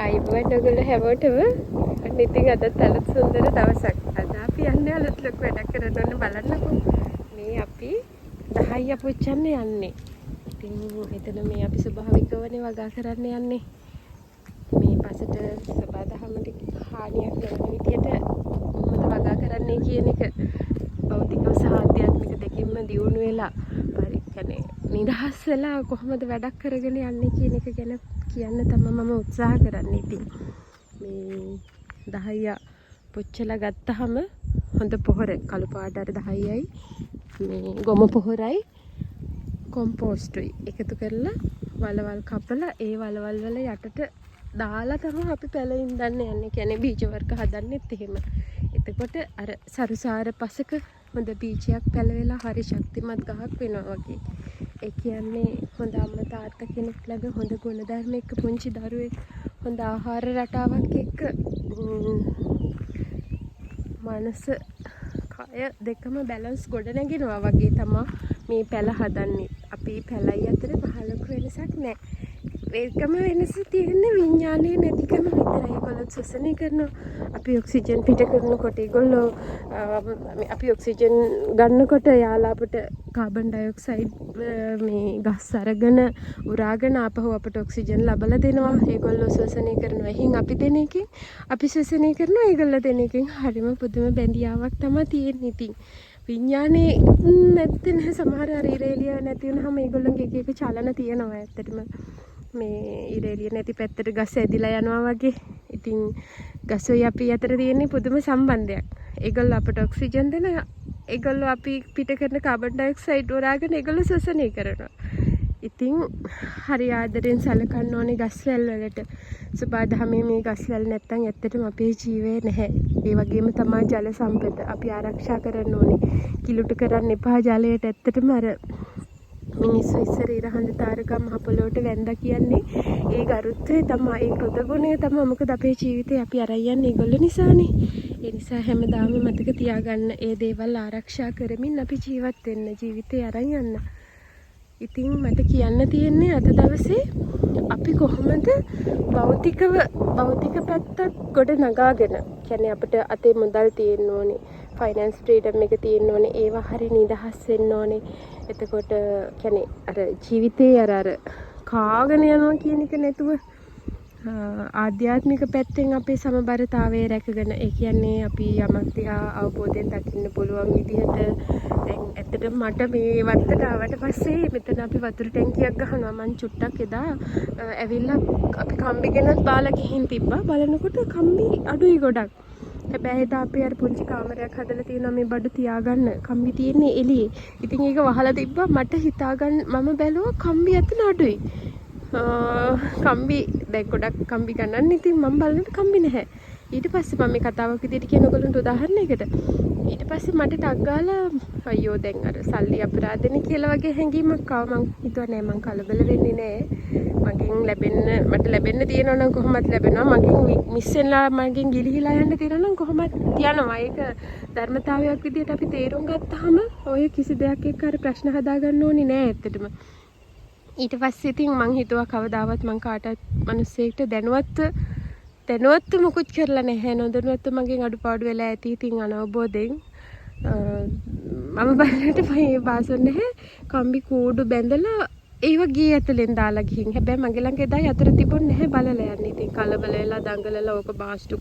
අයිබෝන් ඔයගොල්ලෝ හැමෝටම අන්න ඉතින් අදත් අලුත් සුන්දර දවසක්. අද අපි යන්නේ අලුත් ලොකු වැඩක් කරන්න ඕන බලන්නකෝ. මේ අපි 10 පුච්චන්න යන්නේ. ඉතින් මෙතන මේ අපි ස්වභාවිකවනේ වගා කරන්න යන්නේ. මේ පසට සබදාහමට හානියක් නොවන විදියට මොකද වගා කරන්නේ කියන එක භෞතික සහ ආධ්‍යාත්මික දෙකින්ම දියුණු වෙලා පරික්කනේ නිදහස් වෙලා කොහොමද වැඩක් කරගෙන යන්නේ කියන එක ගැන කියන්න තමයි මම උත්සාහ කරන්නේ. ඉතින් මේ 10 පුච්චලා ගත්තාම හොඳ පොහොර කළු පාට අර 10යි මේ ගොම පොහොරයි කොම්පෝස්ට්ුයි එකතු කරලා වලවල් කපලා ඒ වලවල් වල යටට දාලා තමයි අපි පැලින් දන්න යන්නේ. කියන්නේ බීජ වර්ග හදන්නෙත් එහෙම. එතකොට අර සරුසාර පසක හොඳ බීජයක් පැලවෙලා හරි ශක්තිමත් ගහක් වෙනවා වගේ. ඒ කියන්නේ හොඳ අම්මා තාත්තා කෙනෙක් ළඟ හොඳ ගුණධර්ම එක්ක පුංචි දරුවෙක් හොඳ ආහාර රටාවක් එක්ක මනස කය දෙකම බැලන්ස් ගොඩ නැගිනවා වගේ තමයි මේ පැල හදන්නේ. අපි පැලයි අතර පහලක වෙනසක් නැහැ. ඒකම වෙනස තියෙන්නේ විඥානයේ නැතිකම විතරයි. ඒගොල්ලෝ ශ්වසනය කරනවා. අපි ඔක්සිජන් පිට කරනකොට ඒගොල්ලෝ අපි ඔක්සිජන් ගන්නකොට යාලා අපට කාබන් ඩයොක්සයිඩ් මේ ගස් අරගෙන උරාගෙන ආපහු අපට ඔක්සිජන් ලබලා දෙනවා. ඒගොල්ලෝ ශ්වසනය කරනවා. එහෙන් අපි දෙන එකෙන් අපි ශ්වසනය කරනවා. ඒගොල්ලෝ දෙන එකෙන් හරිම පුදුම බැඳියාවක් තමයි තියෙන්නේ. ඉතින් විඥානේ නැත්නම් සමහර ඉරේලිය නැති වුනහම ඒගොල්ලන්ගේ එක එක චලන තියෙනවා. ඇත්තටම මේ ඉරේලිය නැති පැත්තට ගස් ඇදිලා යනවා වගේ. ඉතින් ගසයි අපි අතර තියෙන පුදුම සම්බන්ධයක්. ඒගොල්ලෝ අපට ඔක්සිජන් දෙන, ඒගොල්ලෝ අපි පිට කරන කාබන් ඩයොක්සයිඩ් උරාගෙන ඒගොල්ලෝ ශ්වසනය කරනවා. ඉතින් හරි ආදරෙන් සලකන්න ඕනේ ගස්වැල් වලට. සබදාහමේ මේ ගස්වැල් නැත්තම් ඇත්තටම අපේ ජීවේ නැහැ. ඒ වගේම තමයි ජල සම්පත අපි ආරක්ෂා කරන්න ඕනේ. කිලුට කරන්න එපා ජලයට. ඇත්තටම අර මිනිස්සු ඉස්සර ඉරහඳ තාරකම් මහ පොළොවට වැන්දා කියන්නේ ඒ ගරුත්වය තමයි, ඒ කෘතගුණය තමයි. මොකද අපේ ජීවිතේ අපි අරන් යන්නේ ඒගොල්ලෝ නිසානේ. ඒ නිසා හැමදාම මතක තියාගන්න ඒ දේවල් ආරක්ෂා කරමින් අපි ජීවත් වෙන්න, ජීවිතේ අරන් යන්න. ඉතින් මට කියන්න තියෙන්නේ අද දවසේ අපි කොහොමද භෞතික පැත්තත් ගොඩ නගාගෙන, කියන්නේ අපිට අතේ මුදල් තියෙන්න ඕනේ, ෆයිනෑන්ස් ෆ්‍රීඩම් එක තියෙන්න ඕනේ, ඒවා හරි නිදහස් වෙන්න ඕනේ. එතකොට කියන්නේ අර ජීවිතේ අර කාගෙන යනවා කියන එක නැතුව ආධ්‍යාත්මික පැත්තෙන් අපේ සමබරතාවය රැකගෙන, ඒ කියන්නේ අපි යමක් දිහා අවබෝධයෙන් දකින්න පුළුවන් විදිහට. දැන් ඇත්තටම මට මේ වත්තට ආවට පස්සේ මෙතන අපි වතුර ටැංකියක් ගහනවා. මං චුට්ටක් එදා ඇවිල්ලා අපි කම්බි ගෙනත් බාලා ගිහින් තිබ්බා. බලනකොට කම්බි අඩුයි ගොඩක්. හැබැයි එදා අපි අර පුංචි කාමරයක් හදලා තියෙනවා මේ බඩු තියාගන්න. කම්බි තියෙන්නේ එළියේ. ඉතින් ඒක වහලා තිබ්බා. මට හිතාගන්න මම බැලුවා කම්බි අතන අඩුයි. කම්බි දැන් ගොඩක් කම්බි ගන්නන්න. ඉතින් මම බලනකොට කම්බි නැහැ. ඊට පස්සේ මම මේ කතාවක් විදිහට කියන ඔයගොල්ලන්ට උදාහරණයකට ඊට පස්සේ මට ටක් ගාලා අයියෝ දැන් අර සල්ලි අපරාධනේ කියලා වගේ හැඟීමක් ආවා. මං හිතුවා නෑ මං කලබල වෙන්නේ නෑ. මට ලැබෙන්න තියෙනවා නම් කොහොමද ලැබෙනවා. මගෙන් මිස් වෙලා මගෙන් ගිලිහිලා යන්න තියෙනවා නම් කොහොමද යනවා. ඒක ධර්මතාවයක් විදිහට අපි තේරුම් ගත්තාම ඔය කිසි දෙයක් එක්ක අර ප්‍රශ්න හදාගන්න ඕනේ නෑ ඇත්තටම. ඊට පස්සේ ඉතින් මං හිතුවා කවදාවත් මං කාටවත් මිනිස්සෙක්ට දැනුවත් මොකුත් කරලා නැහැ. නොදැනුවත් මගෙන් අඩුපාඩු වෙලා ඇති. ඉතින් අනවබෝධයෙන් මම බලන්නට මේ බාසොන් නැහැ. කම්බි කූඩු බැඳලා ඒව ගේ ඇතුලෙන් දාලා ගිහින්. හැබැයි මගේ ළඟ එදා යතුරු තිබුණ නැහැ බලලා යන්න. ඉතින් කලබල වෙලා දඟලලා ඕක බාස්ටු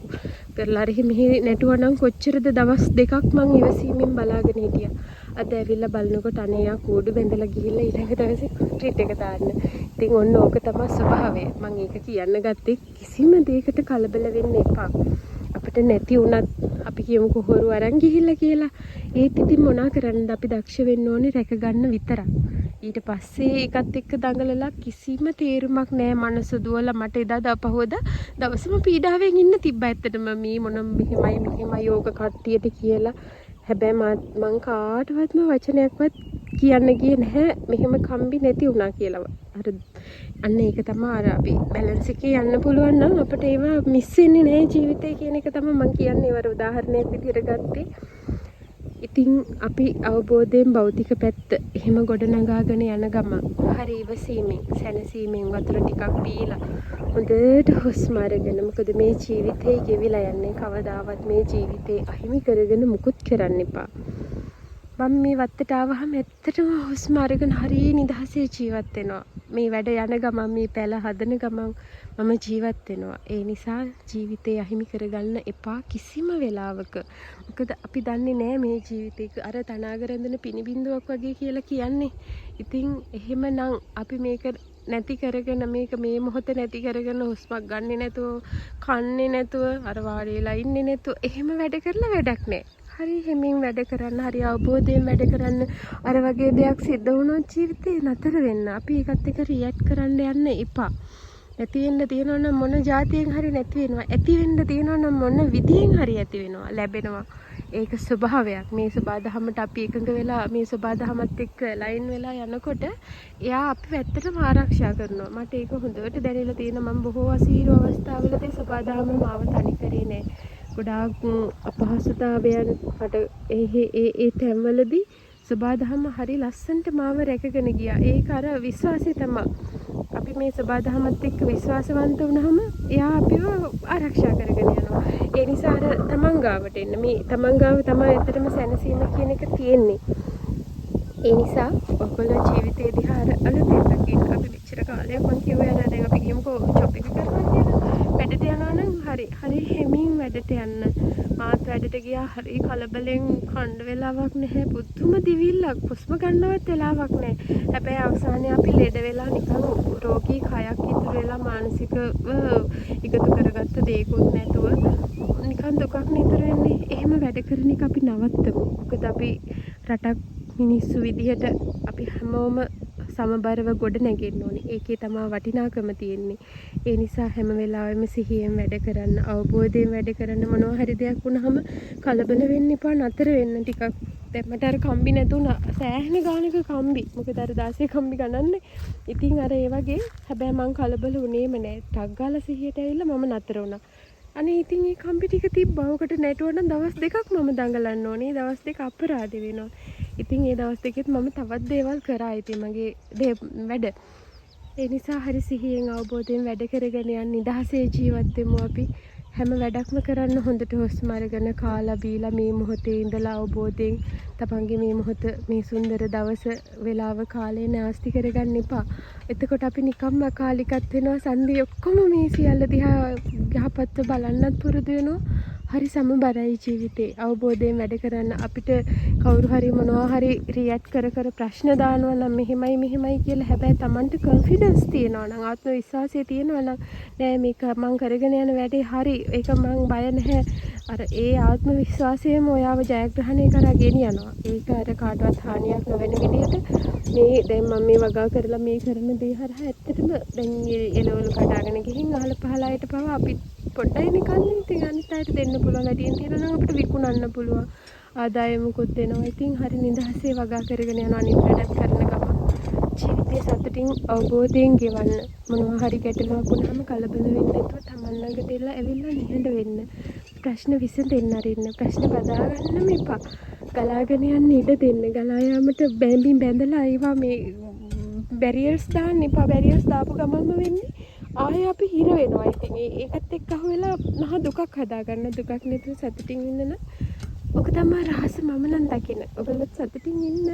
කරලා හරි මෙහි නැටුවා නම් කොච්චරද දවස් දෙකක් මං ඉවසීමෙන් බලාගෙන හිටියා. අද ඇවිල්ලා බලනකොට අනේ යා කූඩු බැඳලා ගිහිල්ලා ඊළඟ දවසේ ට්‍රීට් එක දාන්න. ඉතින් ඔන්න ඕක තමයි ස්වභාවය. මම ඒක කියන්න ගත්තේ කිසිම දෙයකට කලබල වෙන්න එපා. අපිට නැති වුණත් අපි කියමුකෝ හොරු අරන් ගිහිල්ලා කියලා. ඒත් ඉතින් මොනා කරන්නද, අපි දක්ෂ වෙන්න ඕනේ රැක ගන්න විතරක්. ඊට පස්සේ ඒකත් එක්ක දඟලලා කිසිම තේරුමක් නැහැ. මනස දුවලා මට එදා දපහුවදා දවසම පීඩාවෙන් ඉන්න තිබ්බා. ඇත්තටම මේ මොන මෙහෙමයි යෝග කට්ටියට කියලා. හැබැයි මං කාටවත්ම වචනයක්වත් කියන්න ගියේ නැහැ මෙහෙම කම්බි නැති වුණා කියලා. අන්න ඒක තමයි අර අපි බැලන්ස් එකේ යන්න පුළුවන් නම් අපිට ඒවා මිස් වෙන්නේ නැහැ ජීවිතේ කියන එක තමයි මම කියන්නේ. ඒවර උදාහරණයක් විදිහට ගත්තේ. ඉතින් අපි අවබෝධයෙන් භෞතික පැත්ත එහෙම ගොඩනගාගෙන යන ගමන් හරි ඉවසීමෙන් සැනසීමෙන් වතුර ටිකක් බීලා හොඳට හුස්ම අරගෙන මොකද මේ ජීවිතේ ගෙවිලා යන්නේ කවදාවත් මේ ජීවිතේ අහිමි කරගෙන මුකුත් කරන්න එපා. මම මේ වත්තට ආවහම ඇත්තටම හුස්ම අරගෙන හරිය නිදහසේ ජීවත් වෙනවා. මේ වැඩ යන ගමන් මේ පැල හදන ගමන් මම ජීවත් වෙනවා. ඒ නිසා ජීවිතේ අහිමි කරගන්න එපා කිසිම වෙලාවක. මොකද අපි දන්නේ නෑ මේ ජීවිතේ අර තනාගරඳන පිනිබින්දුවක් වගේ කියලා කියන්නේ. ඉතින් එහෙමනම් අපි මේක නැති කරගෙන මේක මේ මොහොත නැති කරගෙන හුස්මක් ගන්නෙ නැතුව කන්නේ නැතුව අර වාඩිලා ඉන්නේ නැතුව එහෙම වැඩ කරලා වැඩක් නෑ. හරි හැමින් වැඩ කරන්න හරි අවබෝධයෙන් වැඩ කරන්න අර වගේ දෙයක් සිද්ධ වුණොත් ජීවිතේ නතර වෙන්න. අපි ඒකත් එක්ක රියැක්ට් කරන්න යන්න එපා. නැති වෙන්න තියෙනවා නම් මොන જાතියෙන් හරි නැති වෙනවා. ඇති වෙන්න තියෙනවා නම් මොන විදියෙන් හරි ඇති වෙනවා. ලැබෙනවා. ඒක ස්වභාවයක්. මේ සබාදහමට අපි එකඟ වෙලා මේ සබාදහමත් එක්ක ලයින් වෙලා යනකොට එයා අපි ඇත්තටම ආරක්ෂා කරනවා. මට ඒක හොඳට දැනෙලා තියෙනවා. මම බොහෝ අසීරු අවස්ථාවලදී සබාදහම මාව තනි කරේ නෑ. ගොඩාක් අපහසුතාවයන් මට ඒ තැන්වලදී සබාදහම හරි ලස්සනට මාව රැකගෙන ගියා. ඒක අර විශ්වාසය තමයි. අපි මේ සබාදහමත් එක්ක විශ්වාසවන්ත වුණාම එයා අපිව ආරක්ෂා කරගෙන යනවා. ඒ නිසා අර තමන් ගාවට එන්න. මේ තමන් ගාව තමයි ඇත්තටම සැනසීම කියන එක තියෙන්නේ. ඒ නිසා ඔයගොල්ලෝ ජීවිතේ දිහා අර අලුතෙන් දකින්න අපි මෙච්චර කාලයක් මං කිව්වා නේද දැන් අපි ගියමුකෝ ජොබ් එක කරනවා කියලා. වැඩට යනවා නම් හරි හැමින් වැඩට යන්න. මාත් වැඩට ගියා හරි කලබලෙන් කණ්ඩ වෙලාවක් නැහැ. පුදුම දිවිල්ලක් හුස්ම ගන්නවත් වෙලාවක් නැහැ. හැබැයි අවසානයේ අපි ලෙඩ වෙලා නිකන් රෝගී කයක් ඉතුරු වෙලා මානසිකව එකතු කරගත්ත දේකුත් නැතුව නිකන් දුකක් නිතර වෙන්නේ. එහෙම වැඩ කරන එක අපි නවත්තමු. මොකද අපි රටක් මිනිස්සු විදිහට අපි හැමෝම සමබරව ගොඩ නැගෙන්න ඕනේ. ඒකේ තමයි වටිනාකම තියෙන්නේ. ඒ නිසා හැම වෙලාවෙම සිහියෙන් වැඩ කරන්න, අවබෝධයෙන් වැඩ කරන්න. මොනවා හරි දෙයක් වුණාම කලබල වෙන්න එපා, නතර වෙන්න ටිකක්. දැන් මට අර කම්බි නැතුණා. සෑහෙන ගානක කම්බි. මොකද අර 16 කම්බි ගණන්නේ. ඉතින් අර ඒ වගේ හැබැයි මං කලබල වුණේම නෑ. ටක් ගාලා සිහියට ඇවිල්ලා මම නතර වුණා. අනේ ඉතින් මේ කම්බි ටික තිබ්බා. ඔකට නැටුවා නම් දවස් දෙකක් මම දඟලන්න ඕනේ. දවස් දෙක අපරාධ වෙනවා. ඉතින් ඒ දවස් දෙකෙත් මම තවත් දේවල් කරා. ඉතින් මගේ වැඩ. ඒ නිසා හරි සිහියෙන් අවබෝධයෙන් වැඩ කරගෙන යන්න නිදහසේ ජීවත් වෙමු අපි. හැම වැඩක්ම කරන්න හොඳට හුස්ම අරගෙන කාලා බීලා මේ මොහොතේ ඉඳලා අවබෝධයෙන් තමන්ගේ මේ මොහොත මේ සුන්දර දවස වෙලාව කාලේ නාස්ති කරගන්න එපා. එතකොට අපි නිකම්ම අකාලිකත් වෙනවා. සන්ධි ඔක්කොම මේ සියල්ල දිහා යහපත්ව බලන්නත් පුරුදු වෙනවා. හරි සමබරයි ජීවිතේ. අවබෝධයෙන් වැඩ කරන්න අපිට කවුරු හරි මොනවා හරි රියැක්ට් කර ප්‍රශ්න දානවා නම් මෙහෙමයි කියලා හැබැයි Tamanට කොන්ෆිඩන්ස් තියෙනවා නම් ආත්ම විශ්වාසය තියෙනවා නම් නෑ මේක මං කරගෙන යන වැඩේ හරි. ඒක මං බය නැහැ. අර ඒ ආත්ම විශ්වාසයම ඔයාව ජයග්‍රහණය කරා ගෙනියනවා. ඒක අර කාටවත් හානියක් නොවන විදිහට මේ දැන් මම මේ වගා කරලා මේ කරන දේ හරහා ඇත්තටම දැන් එළවලු කඩාගෙන ගිහින් අහල පහල අයට පවා අපි පොඩ්ඩයි නිකන්නේ. ඉතින් අනිත් අයට දෙන්න පුළුවන්. වැඩියෙන් තියෙනවා නම් අපිට විකුණන්න පුළුවන්. ආදායමකුත් දෙනවා. ඉතින් හරි නිදහසේ වගා කරගෙන යන අනිත් වැඩත් කරන ගමන් ජීවිතේ සතුටින් අවබෝධයෙන් ගෙවන්න. මොනවා හරි ගැටලුවක් වුණාම කලබල වෙන්නේ නැතුව තමන් ළඟට එලා ඇවිල්ලා නිහඬ වෙන්න. ප්‍රශ්න විසඳෙන්න අරින්න. ප්‍රශ්න බදා ගන්නම එපා. ගලාගෙන යන්න ඉඩ දෙන්න. ගලා යාමට බැඳලා ඒවා මේ බැරියර්ස් දාන්න එපා. බැරියර්ස් දාපු ගමන්ම වෙන්නේ ආයෙ අපි හිර වෙනවා. ඉතින් ඒකත් එක්ක අහුවෙලා මහ දුකක් හදාගන්න. දුකක් නැතුව සතුටින් ඉන්න නම් ඔක තමයි රහස. මම නම් දකින. ඔයගොල්ලොත් සතුටින් ඉන්න.